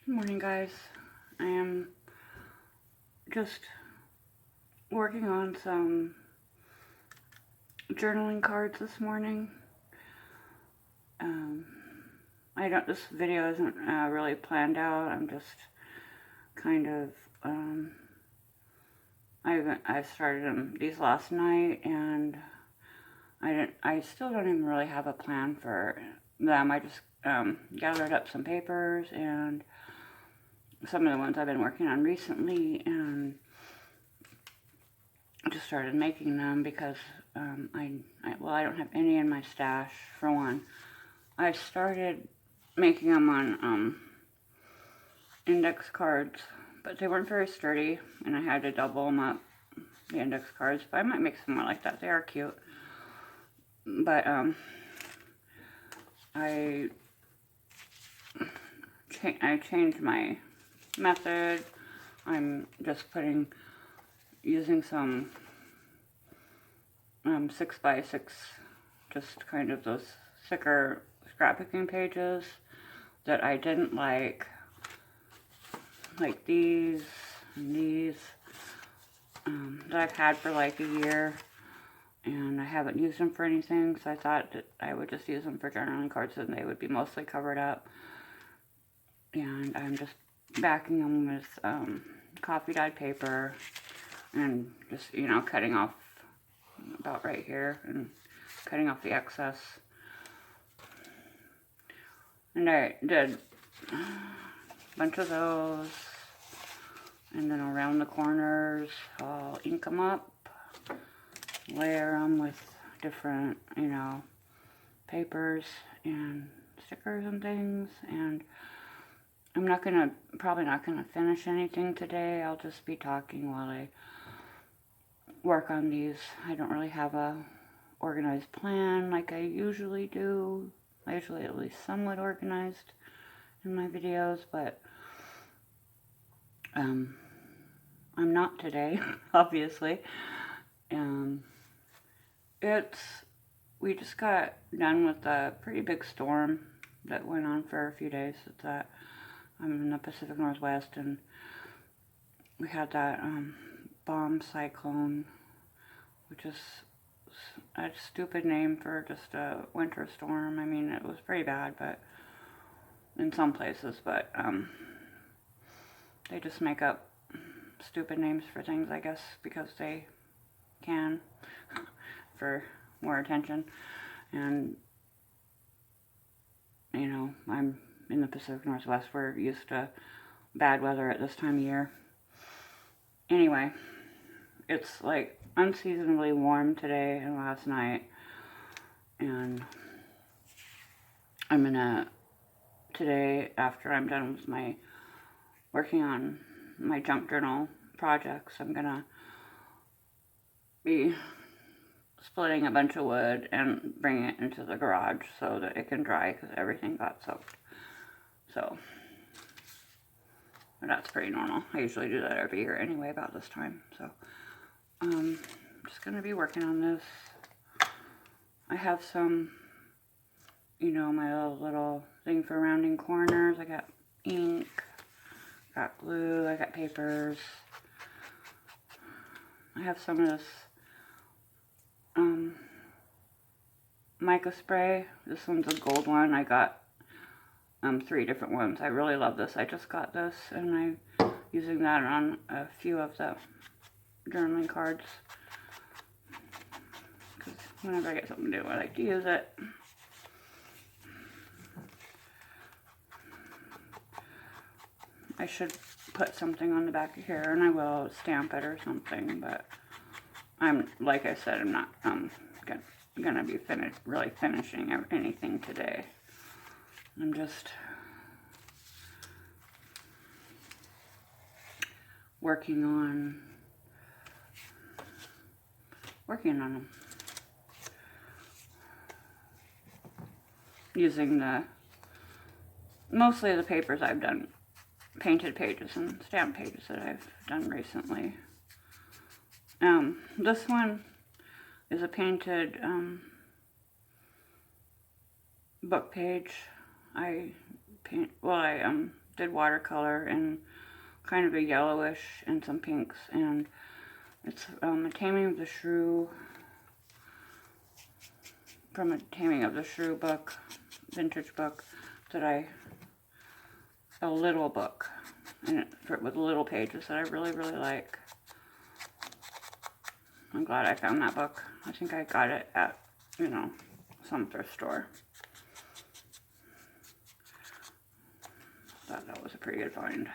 Good morning, guys. I am just working on some journaling cards this morning. Um, this video isn't really planned out. I'm just kind of, I started them these last night, and I still don't even really have a plan for them. I just gathered up some papers and some of the ones I've been working on recently, and just started making them because I don't have any in my stash, for one. I started making them on index cards, but they weren't very sturdy, and I had to double them up, the index cards. But I might make some more like that. They are cute. But I changed my method. I'm just using some 6x6, just kind of those thicker scrapbooking pages that I didn't like these and these, that I've had for like a year, and I haven't used them for anything, so I thought that I would just use them for journaling cards and they would be mostly covered up. And I'm just backing them with coffee dyed paper and just, cutting off about right here and cutting off the excess. And I did a bunch of those, and then around the corners I'll ink them up, layer them with different, papers and stickers and things. And I'm probably not gonna finish anything today. I'll just be talking while I work on these. I don't really have a organized plan like I usually do. I usually at least somewhat organized in my videos, but I'm not today, obviously. We just got done with a pretty big storm that went on for a few days. I'm in the Pacific Northwest, and we had that bomb cyclone, which is a stupid name for just a winter storm. I mean, it was pretty bad, but in some places, but they just make up stupid names for things, I guess, because they can, for more attention. And I'm in the Pacific Northwest. We're used to bad weather at this time of year. Anyway, it's like unseasonably warm today and last night, and today, after I'm done with working on my junk journal projects, I'm gonna be splitting a bunch of wood and bringing it into the garage so that it can dry, because everything got soaked. So that's pretty normal. I usually do that every year anyway about this time. So I'm just gonna be working on this. I have some, my little thing for rounding corners. I got ink, got glue, I got papers. I have some of this mica spray. This one's a gold one. I got 3 different ones. I really love this. I just got this, and I'm using that on a few of the journaling cards, because whenever I get something new, I like to use it. I should put something on the back of here, and I will stamp it or something, but like I said, I'm not gonna be really finishing anything today. I'm just working on them, using mostly the papers I've done, painted pages and stamped pages that I've done recently. This one is a painted book page. I did watercolor in kind of a yellowish and some pinks, and it's a Taming of the Shrew, from a Taming of the Shrew book, vintage book, a little book, and with little pages that I really, really like. I'm glad I found that book. I think I got it at, you know, some thrift store. Thought that was a pretty good find.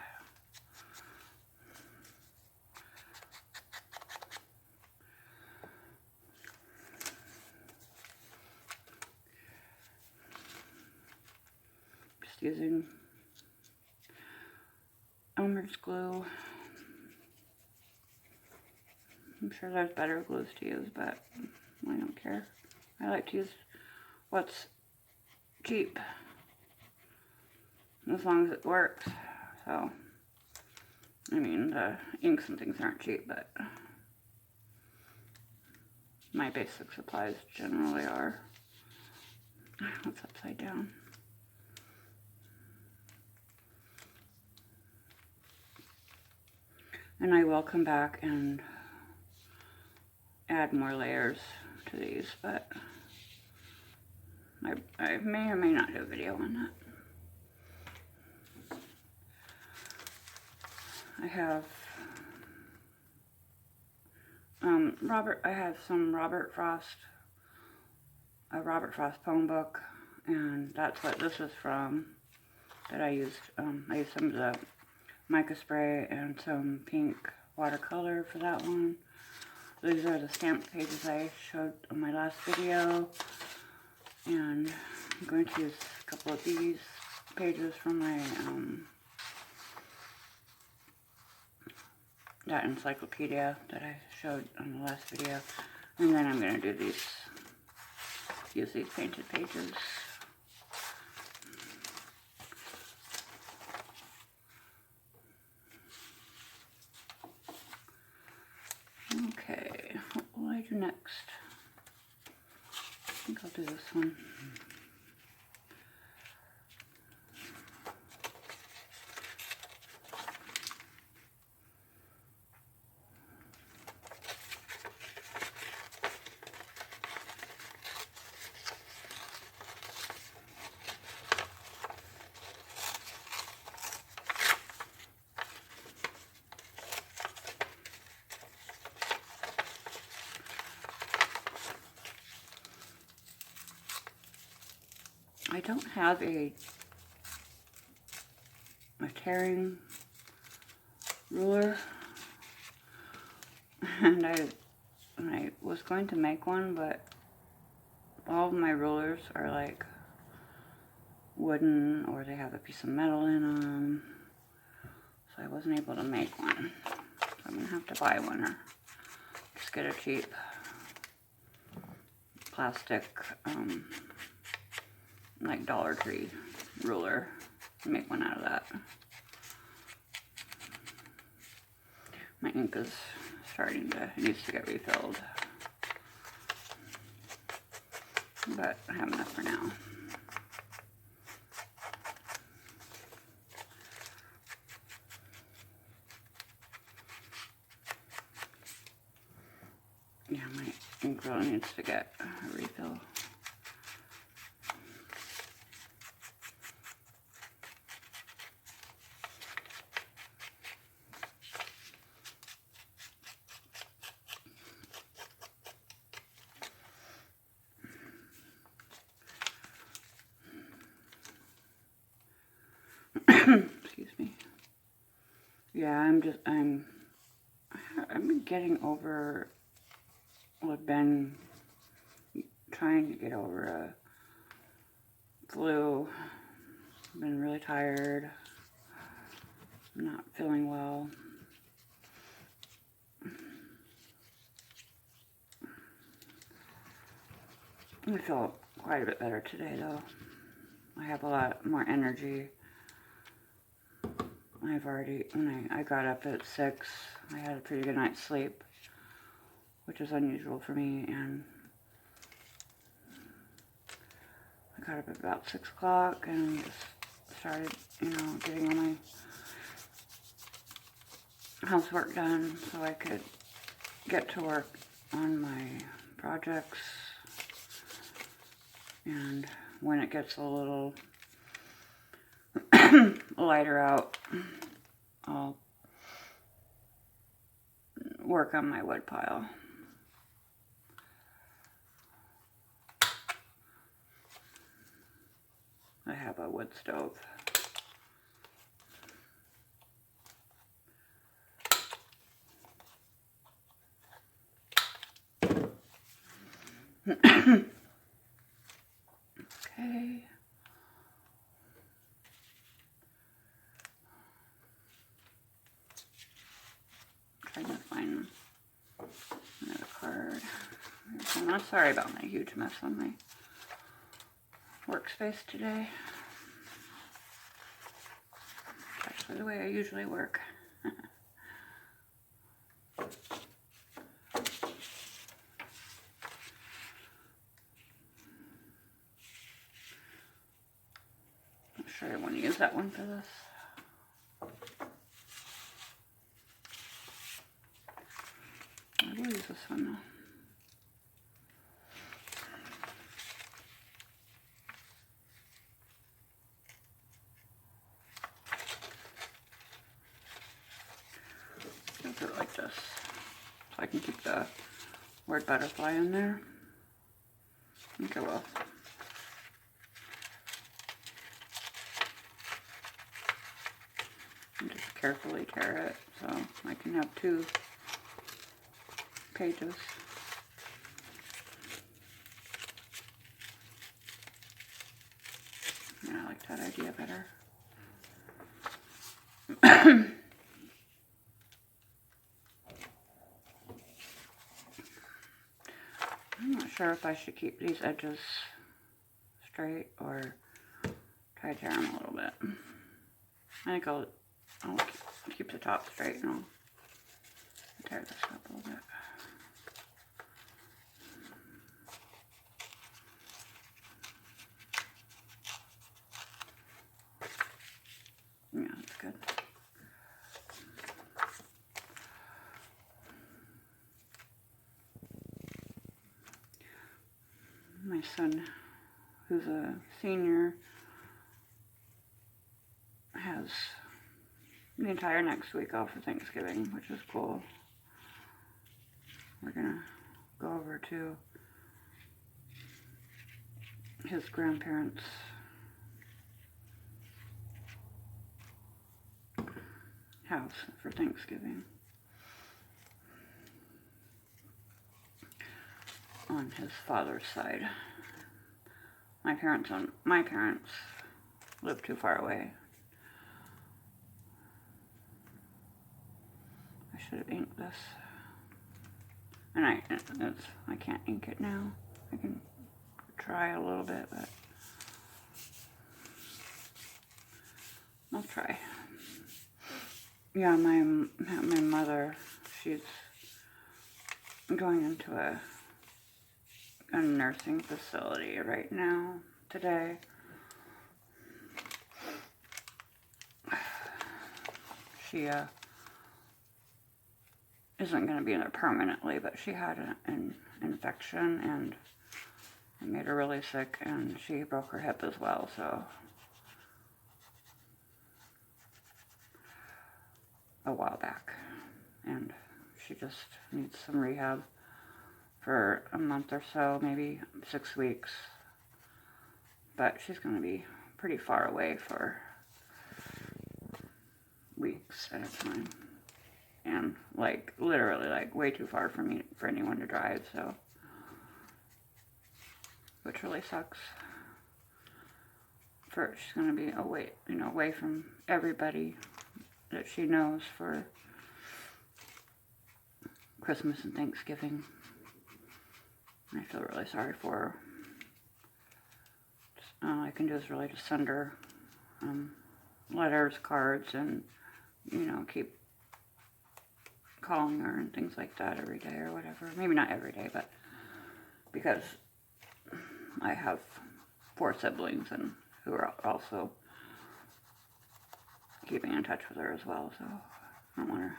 Just using Elmer's glue. I'm sure there's better glues to use, but I don't care. I like to use what's cheap, as long as it works. So, I mean, the inks and things aren't cheap, but my basic supplies generally are. What's upside down? And I will come back and add more layers to these, but I may or may not do a video on that. I have I have some Robert Frost, a Robert Frost poem book, and that's what this is from, that I used. I used some of the mica spray and some pink watercolor for that one. These are the stamped pages I showed on my last video, and I'm going to use a couple of these pages from my that encyclopedia that I showed on the last video, and then I'm going to do use these painted pages. Okay, what will I do next? I think I'll do this one. I don't have a tearing ruler, and I was going to make one, but all of my rulers are like wooden, or they have a piece of metal in them, so I wasn't able to make one. So I'm gonna have to buy one, or just get a cheap plastic like Dollar Tree ruler and make one out of that. My ink is needs to get refilled, but I have enough for now. Yeah, my ink really needs to get a refill. Excuse me. Yeah, I've been getting over, well, I've been trying to get over a flu. I've been really tired. I'm not feeling well. I feel quite a bit better today, though. I have a lot more energy. When I got up at 6, I had a pretty good night's sleep, which is unusual for me, and I got up at about 6 o'clock and just started you know, getting all my housework done so I could get to work on my projects. And when it gets a little lighter out, I'll work on my wood pile. I have a wood stove. Okay. Trying to find another card. I'm sorry about my huge mess on my workspace today. It's actually the way I usually work. I'm sure I want to use that one for this. I will use this one though. I'll do it like this, so I can keep the word butterfly in there. I think I will. And just carefully tear it so I can have 2 pages. Yeah, I like that idea better. I'm not sure if I should keep these edges straight or try to tear them a little bit. I think I'll keep the top straight and I'll tear this up a little bit. Yeah, that's good. My son, who's a senior, has the entire next week off for Thanksgiving, which is cool. We're gonna go over to his grandparents' house for Thanksgiving on his father's side. My parents live too far away. I should have inked this, and I can't ink it now. I can try a little bit, but I'll try. Yeah, my mother, she's going into a nursing facility right now, today. She isn't going to be in there permanently, but she had an infection and it made her really sick, and she broke her hip as well, so a while back, and she just needs some rehab for a month or so, maybe 6 weeks, but she's going to be pretty far away for weeks at a time, and like literally like way too far for anyone to drive, so, which really sucks. She's going to be away from everybody that she knows for Christmas and Thanksgiving. I feel really sorry for her. All I can do is really just send her letters, cards, and, keep calling her and things like that every day or whatever. Maybe not every day, but because I have 4 siblings and who are also keeping in touch with her as well, so I don't want her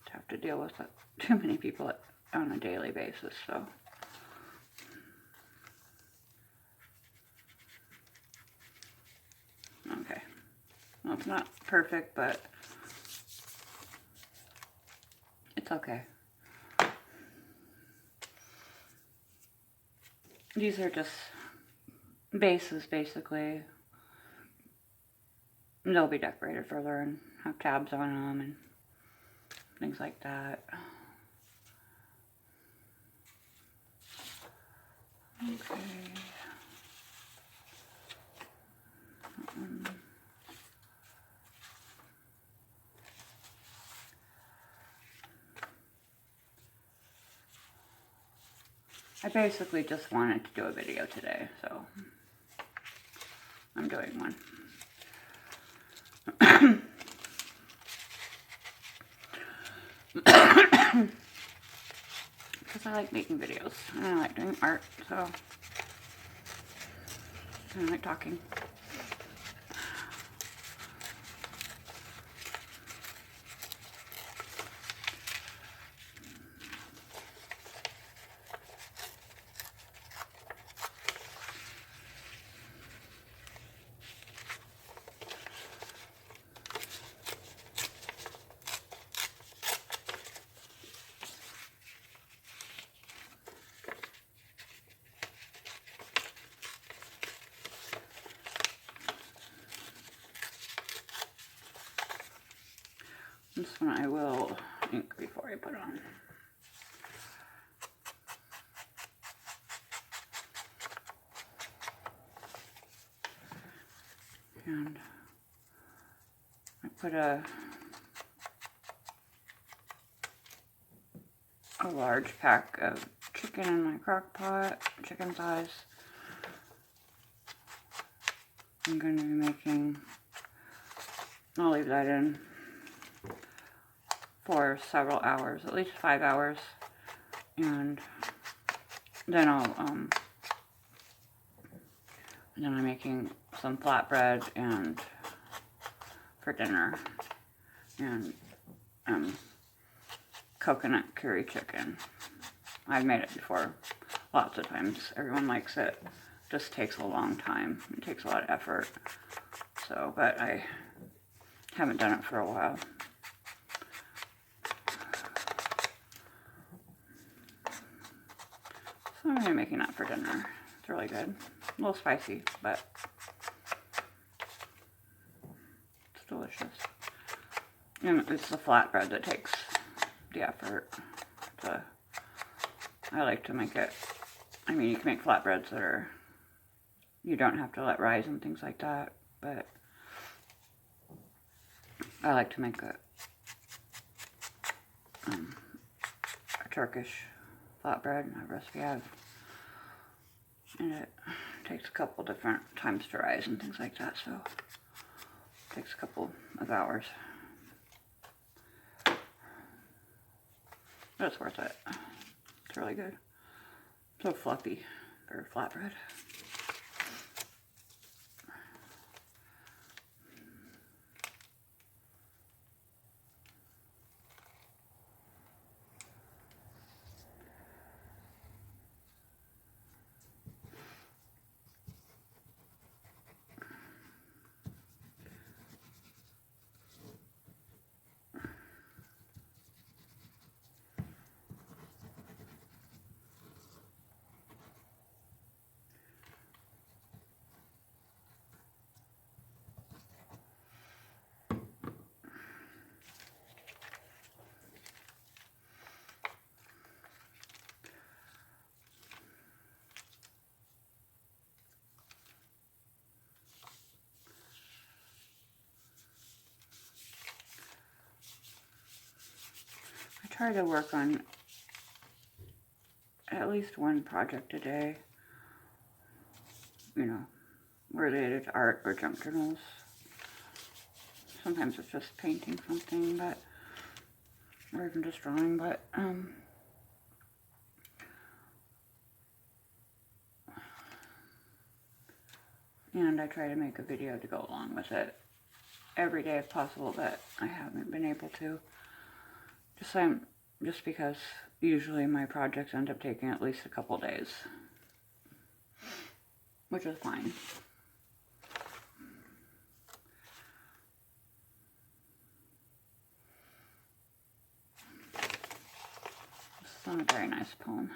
to have to deal with too many people on a daily basis, so. Okay. Well, it's not perfect, but it's okay. These are just bases, basically. They'll be decorated further and have tabs on them and things like that. Okay. I basically just wanted to do a video today, so I'm doing one. Because I like making videos and I like doing art, so I like talking. This one I will ink before I put on. And I put a large pack of chicken in my crock pot, chicken thighs. I'm going to be making, I'll leave that in for several hours, at least 5 hours, and then I'm making some flatbread and for dinner, and coconut curry chicken. I've made it before lots of times. Everyone likes it. Just takes a long time. It takes a lot of effort. So, but I haven't done it for a while. So I'm going to be making that for dinner. It's really good. A little spicy, but it's delicious. And it's the flatbread that takes the effort. I like to make it, I mean, you can make flatbreads that are, you don't have to let rise and things like that, but I like to make a Turkish flatbread, a recipe I have, and it takes a couple different times to rise and things like that, so it takes a couple of hours. But it's worth it. It's really good. So fluffy for a flatbread. I try to work on at least one project a day, you know, related to art or junk journals. Sometimes it's just painting something, but, or even just drawing, but, and I try to make a video to go along with it, every day if possible, but I haven't been able to. Just because usually my projects end up taking at least a couple days, which is fine. This is not a very nice poem.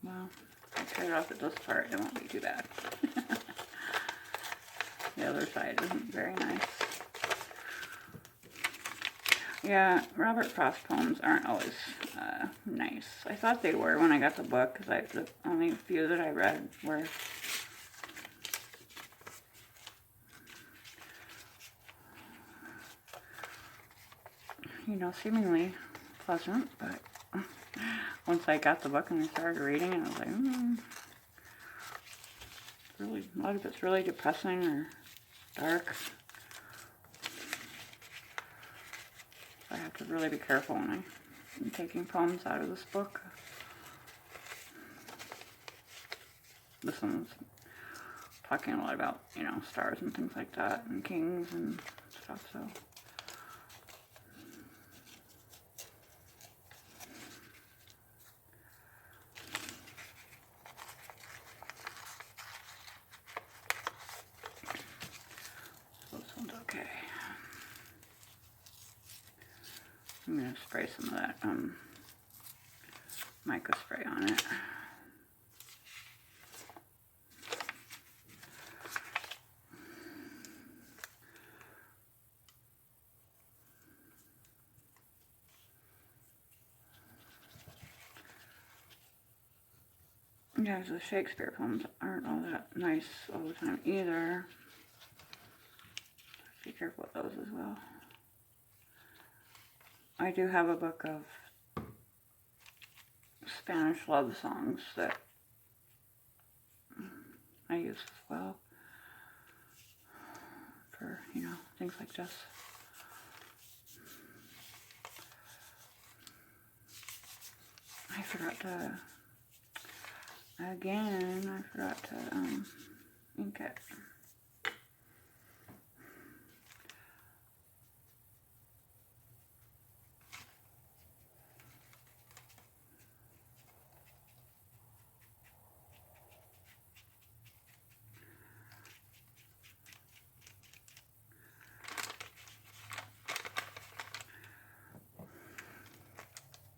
Well, I trade off at this part, it won't be too bad. The other side isn't very nice. Yeah, Robert Frost poems aren't always nice. I thought they were when I got the book, because the only few that I read were seemingly pleasant, but once I got the book and I started reading it, I was like, really, a lot of it's really depressing or dark. I have to really be careful when I'm taking poems out of this book. This one's talking a lot about, stars and things like that, and kings and stuff, so. This one's okay. I'm going to spray some of that mica spray on it. Yeah, the Shakespeare poems aren't all that nice all the time either. Be careful with those as well. I do have a book of Spanish love songs that I use as well for, things like this. I forgot to ink it.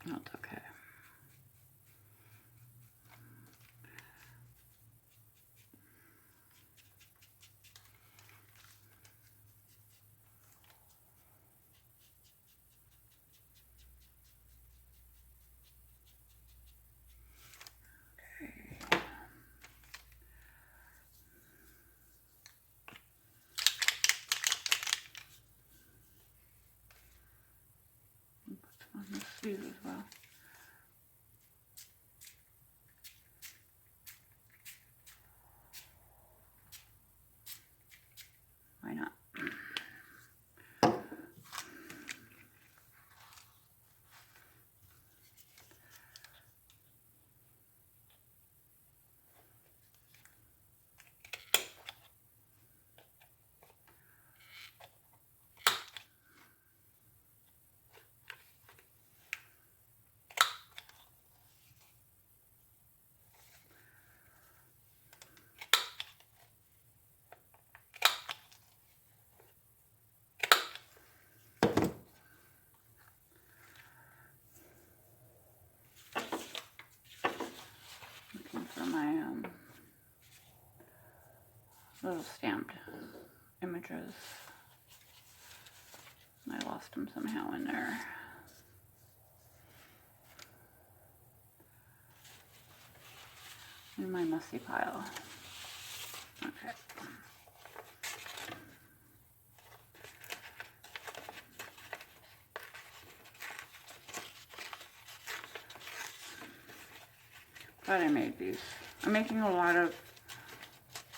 That's okay. On the sleeve as well. Why not? Looking for my little stamped images. I lost them somehow in there. In my messy pile. Okay. Glad I made these. I'm making a lot of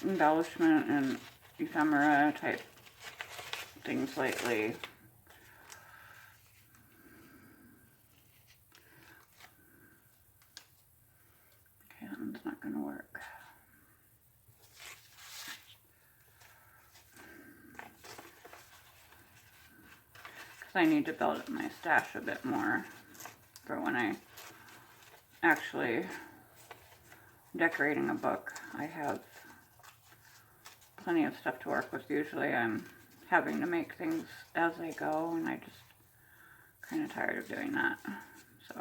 embellishment and ephemera type things lately. is not going to work. Because I need to build up my stash a bit more for when I actually decorating a book. I have plenty of stuff to work with. Usually I'm having to make things as I go, and I just kind of tired of doing that. So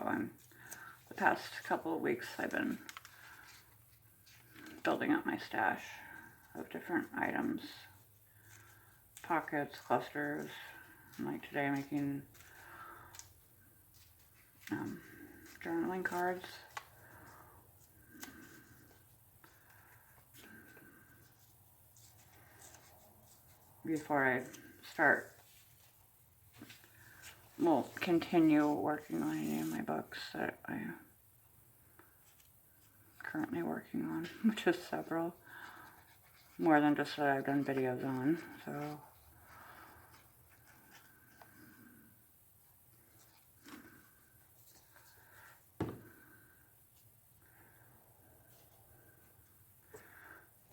the past couple of weeks I've been building up my stash of different items, pockets, clusters. And like today I'm making journaling cards. Before I continue working on any of my books that I'm currently working on, which is several. More than just that I've done videos on, so.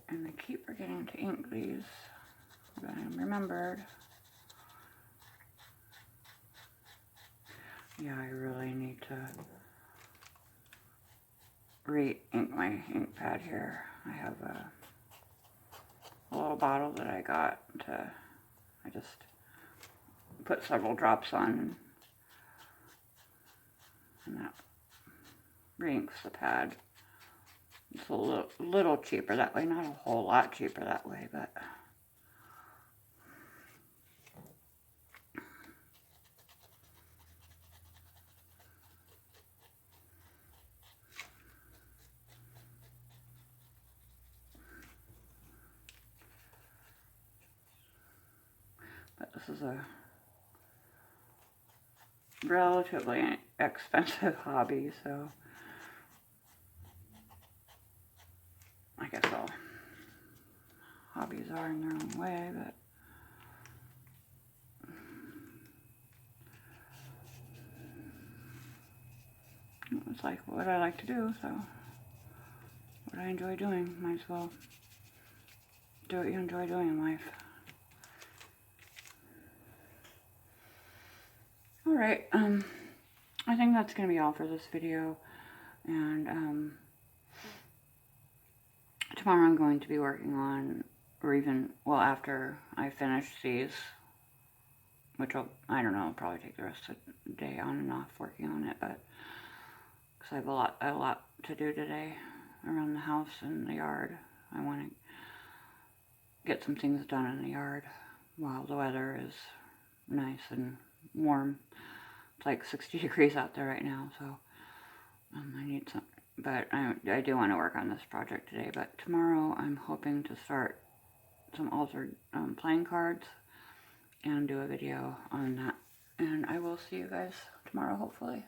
And I keep forgetting to ink these, but I remembered. Yeah, I really need to re-ink my ink pad here. I have a little bottle that I got I just put several drops on, and that re-inks the pad. It's a little cheaper that way, not a whole lot cheaper that way, but this is a relatively expensive hobby, so I guess all hobbies are in their own way, but it's like what I like to do, so what I enjoy doing, might as well do what you enjoy doing in life. Alright, I think that's going to be all for this video, and tomorrow I'm going to be working on, or even, well, after I finish these, which will, I don't know, I'll probably take the rest of the day on and off working on it, but, because I have a lot to do today around the house and the yard. I want to get some things done in the yard while the weather is nice and warm. It's like 60 degrees out there right now, so I need some, but I do want to work on this project today. But tomorrow I'm hoping to start some altered playing cards and do a video on that, and I will see you guys tomorrow hopefully.